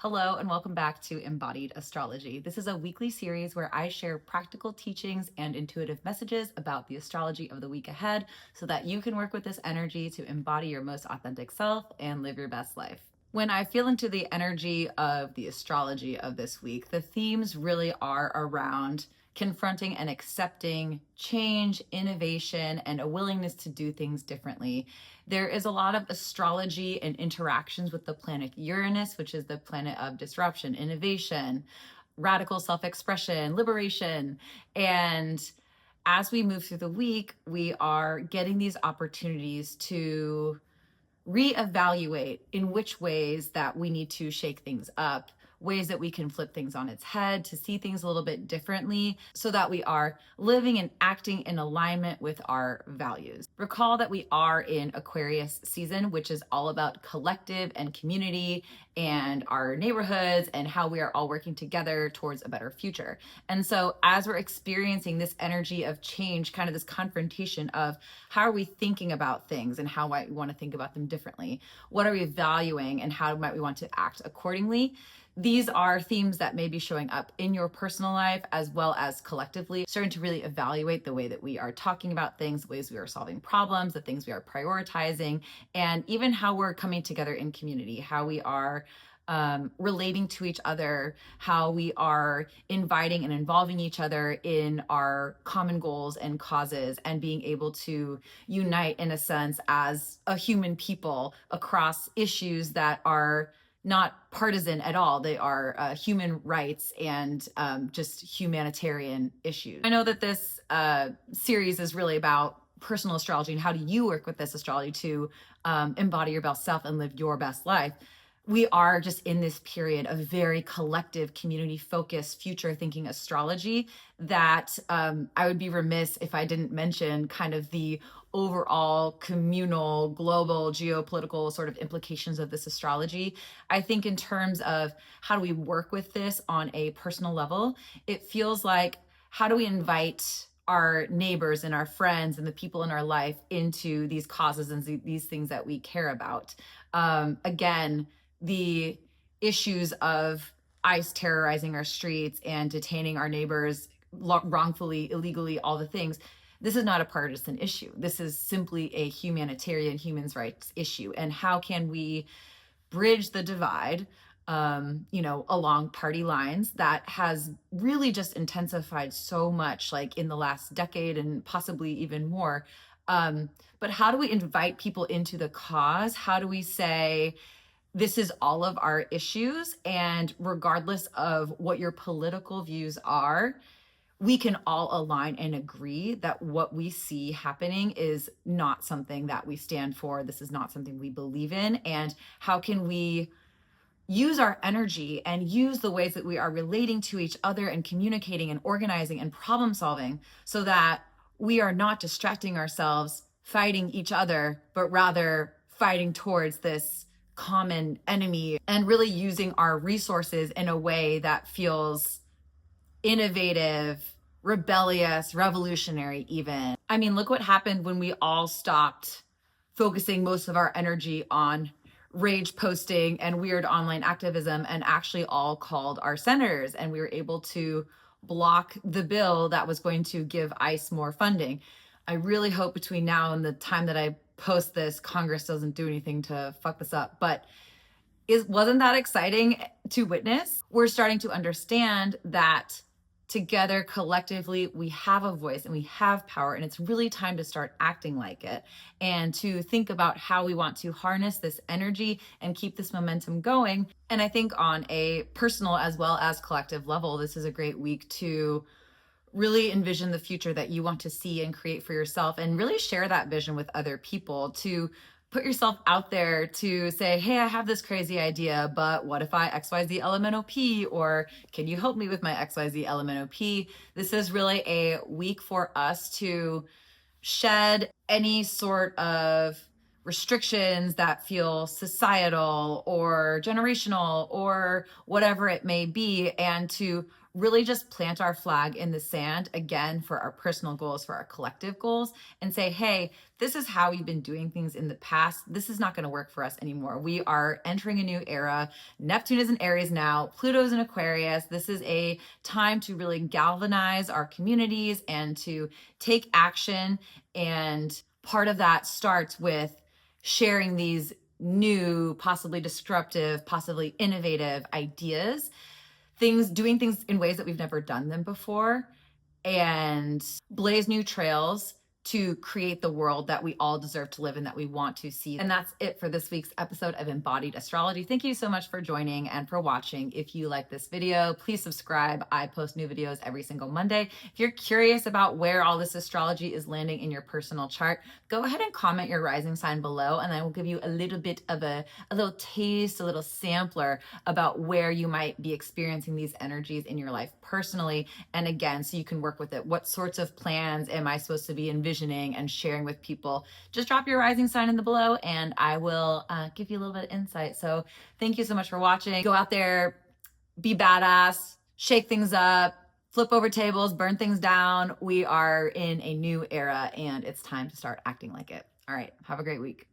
Hello, and welcome back to Embodied Astrology. This is a weekly series where I share practical teachings and intuitive messages about the astrology of the week ahead so that you can work with this energy to embody your most authentic self and live your best life. When I feel into the energy of the astrology of this week, the themes really are around confronting and accepting change, innovation, and a willingness to do things differently. There is a lot of astrology and interactions with the planet Uranus, which is the planet of disruption, innovation, radical self-expression, liberation. And as we move through the week, we are getting these opportunities to reevaluate in which ways that we need to shake things up, ways that we can flip things on its head to see things a little bit differently so that we are living and acting in alignment with our values. Recall that we are in Aquarius season, which is all about collective and community and our neighborhoods and how we are all working together towards a better future. And so as we're experiencing this energy of change, kind of this confrontation of how are we thinking about things and how might we want to think about them differently? What are we valuing and how might we want to act accordingly? These are themes that may be showing up in your personal life as well as collectively, starting to really evaluate the way that we are talking about things, the ways we are solving problems, the things we are prioritizing, and even how we're coming together in community, how we are relating to each other, how we are inviting and involving each other in our common goals and causes, and being able to unite in a sense as a human people across issues that are not partisan at all. They are human rights and just humanitarian issues. I know that this series is really about personal astrology and how do you work with this astrology to embody your best self and live your best life. We are just in this period of very collective, community-focused, future-thinking astrology that I would be remiss if I didn't mention kind of the overall communal, global, geopolitical sort of implications of this astrology. I think in terms of how do we work with this on a personal level, it feels like how do we invite our neighbors and our friends and the people in our life into these causes and these things that we care about. Again, the issues of ICE terrorizing our streets and detaining our neighbors wrongfully, illegally, all the things. This is not a partisan issue. This is simply a humanitarian human rights issue. And how can we bridge the divide, along party lines that has really just intensified so much, like in the last decade and possibly even more. But how do we invite people into the cause? How do we say, this is all of our issues, and regardless of what your political views are, we can all align and agree that what we see happening is not something that we stand for. This is not something we believe in. And how can we use our energy and use the ways that we are relating to each other and communicating and organizing and problem solving so that we are not distracting ourselves, fighting each other, but rather fighting towards this common enemy and really using our resources in a way that feels innovative, rebellious, revolutionary even. I mean, look what happened when we all stopped focusing most of our energy on rage posting and weird online activism and actually all called our senators, and we were able to block the bill that was going to give ICE more funding. I really hope between now and the time that I post this, Congress doesn't do anything to fuck this up. But wasn't that exciting to witness? We're starting to understand that together, collectively, we have a voice and we have power, and it's really time to start acting like it and to think about how we want to harness this energy and keep this momentum going. And I think on a personal as well as collective level, this is a great week to really envision the future that you want to see and create for yourself, and really share that vision with other people, to put yourself out there to say, hey, I have this crazy idea, but what if I XYZ LMNOP? Or can you help me with my XYZ LMNOP? This is really a week for us to shed any sort of restrictions that feel societal or generational or whatever it may be, and to really just plant our flag in the sand again for our personal goals, for our collective goals, and say, hey, this is how we've been doing things in the past. This is not going to work for us anymore. We are entering a new era. Neptune is in Aries now, Pluto's in Aquarius. This is a time to really galvanize our communities and to take action. And part of that starts with sharing these new, possibly disruptive, possibly innovative ideas, doing things in ways that we've never done them before, and blaze new trails to create the world that we all deserve to live in, that we want to see. And that's it for this week's episode of Embodied Astrology. Thank you so much for joining and for watching. If you like this video, please subscribe. I post new videos every single Monday. If you're curious about where all this astrology is landing in your personal chart, go ahead and comment your rising sign below, and I will give you a little bit of a little taste, a little sampler about where you might be experiencing these energies in your life personally. And again, so you can work with it. What sorts of plans am I supposed to be envisioning and sharing with people? Just drop your rising sign in the below and I will give you a little bit of insight. So thank you so much for watching. Go out there, be badass, shake things up, flip over tables, burn things down. We are in a new era and it's time to start acting like it. All right, have a great week.